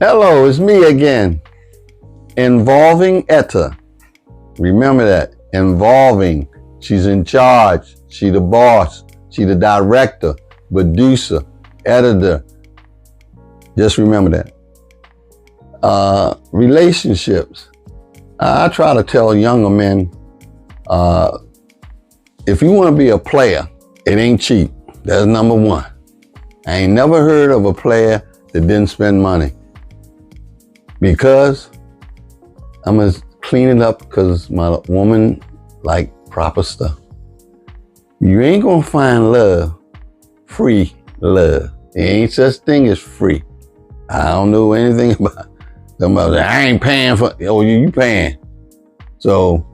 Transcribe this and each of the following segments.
Hello, it's me again. Involving Etta. Remember that. Involving. She's in charge. She the boss. She the director, producer, editor. Just remember that. Relationships. I try to tell younger men, if you want to be a player, it ain't cheap. That's number one. I ain't never heard of a player that didn't spend money. Because I'm going to clean it up because my woman like proper stuff. You ain't going to find love, free love. There ain't such thing as free. I don't know anything about it. Somebody say, I ain't paying for it. Oh, you paying. So,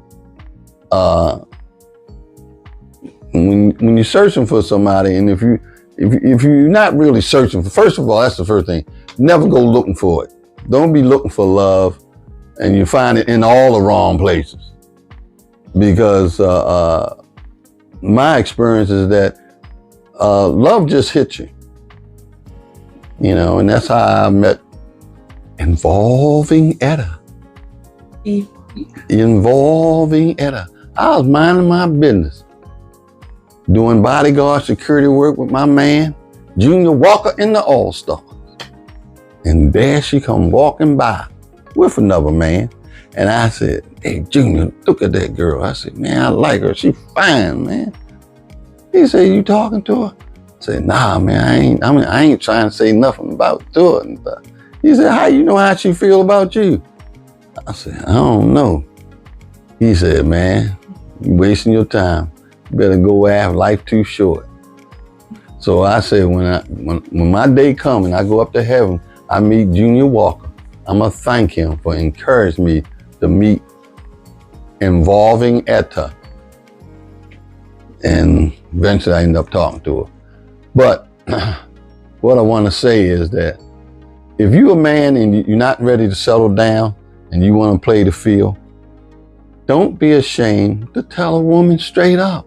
when you're searching for somebody, and if you're not really searching for, first of all, that's the first thing. Never go looking for it. Don't be looking for love, and you find it in all the wrong places. Because my experience is that love just hits you. You know, and that's how I met Involving Etta. Involving Etta. I was minding my business, doing bodyguard security work with my man, Junior Walker in the All-Star. And there she come walking by with another man. And I said, hey, Junior, look at that girl. I said, man, I like her. She fine, man. He said, you talking to her? I said, nah, man, I ain't trying to say nothing about to her. He said, how you know how she feel about you? I said, I don't know. He said, man, you wasting your time. You better go after life too short. So I said, when my day comes and I go up to heaven, I meet Junior Walker, I'm going to thank him for encouraging me to meet Involving Etta. And eventually I ended up talking to her. But what I want to say is that if you're a man and you're not ready to settle down and you want to play the field, don't be ashamed to tell a woman straight up.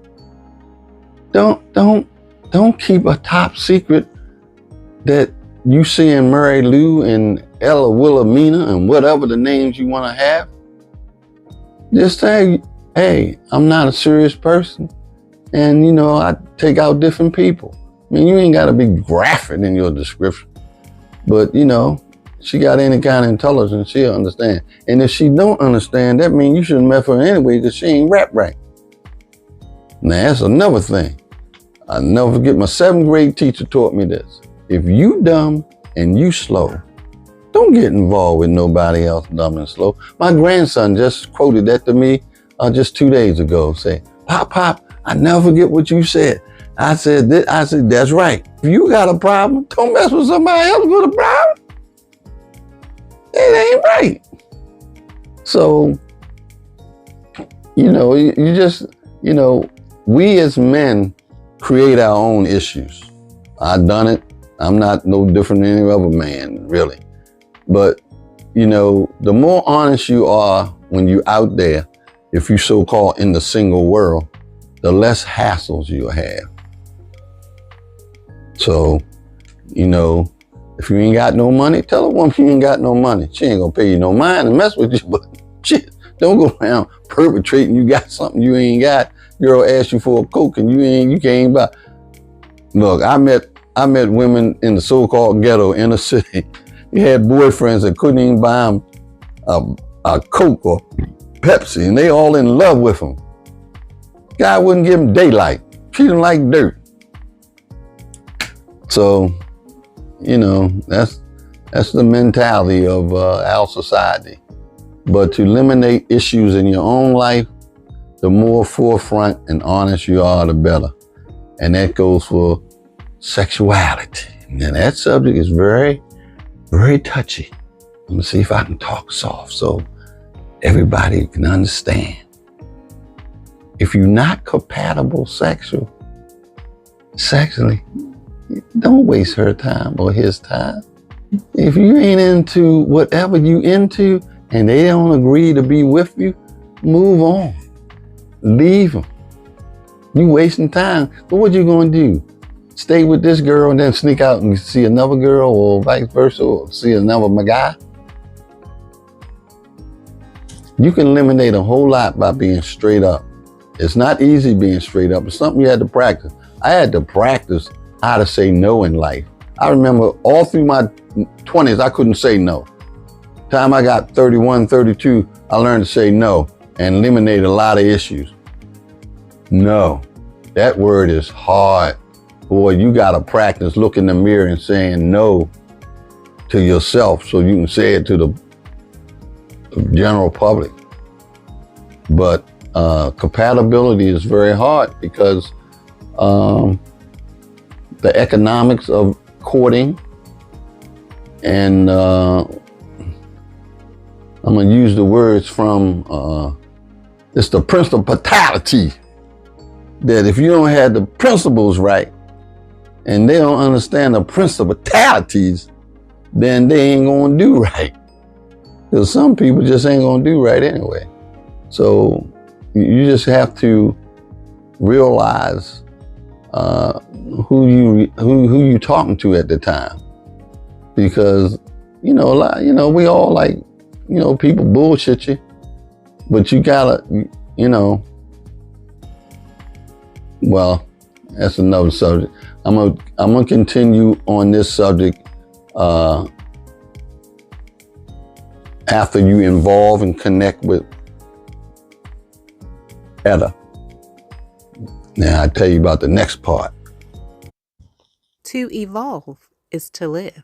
Don't keep a top secret that you seeing Mary Lou and Ella Wilhelmina and whatever the names you want to have. Just say, hey, I'm not a serious person. And, you know, I take out different people. I mean, you ain't got to be graphic in your description. But, you know, she got any kind of intelligence, she'll understand. And if she don't understand, that means you shouldn't mess with her anyway because she ain't rap right. Now, that's another thing. I'll never forget, my 7th grade teacher taught me this. If you dumb and you slow, don't get involved with nobody else dumb and slow. My grandson just quoted that to me just 2 days ago. Say, Pop, I never forget what you said. I said, that's right. If you got a problem, don't mess with somebody else with a problem. It ain't right. So, you know, you just, you know, we as men create our own issues. I've done it. I'm not no different than any other man, really. But, you know, the more honest you are when you're out there, if you so-called in the single world, the less hassles you'll have. So, you know, if you ain't got no money, tell a woman you ain't got no money. She ain't gonna pay you no mind and mess with you, but shit, don't go around perpetrating you got something you ain't got. Girl ask you for a Coke and you can't buy. Look, I met women in the so-called ghetto inner city. You had boyfriends that couldn't even buy them a Coke or Pepsi, and they all in love with them. Guy wouldn't give them daylight, treat them like dirt. So, you know, that's the mentality of our society. But to eliminate issues in your own life, the more forefront and honest you are, the better. And that goes for sexuality. Now that subject is very, very touchy. I'm gonna see if I can talk soft so everybody can understand. If you're not compatible sexually, don't waste her time or his time. If you ain't into whatever you into and they don't agree to be with you, move on. Leave them. You wasting time. But what you gonna do? stay with this girl and then sneak out and see another girl, or vice versa, or see another guy. You can eliminate a whole lot by being straight up. It's not easy being straight up. It's something you had to practice. I had to practice how to say no in life. I remember all through my 20s, I couldn't say no. Time I got 31, 32, I learned to say no and eliminate a lot of issues. No, that word is hard. Boy, you gotta practice looking in the mirror and saying no to yourself so you can say it to the general public. But compatibility is very hard because the economics of courting, and I'm gonna use the words from it's the principality, that if you don't have the principles right and they don't understand the principalities, then they ain't gonna do right. Because some people just ain't gonna do right anyway. So you just have to realize who you talking to at the time, because we all like, people bullshit you, but you gotta, well, that's another subject. I'm gonna continue on this subject after you involve and connect with Etta. Now I'll tell you about the next part. To evolve is to live.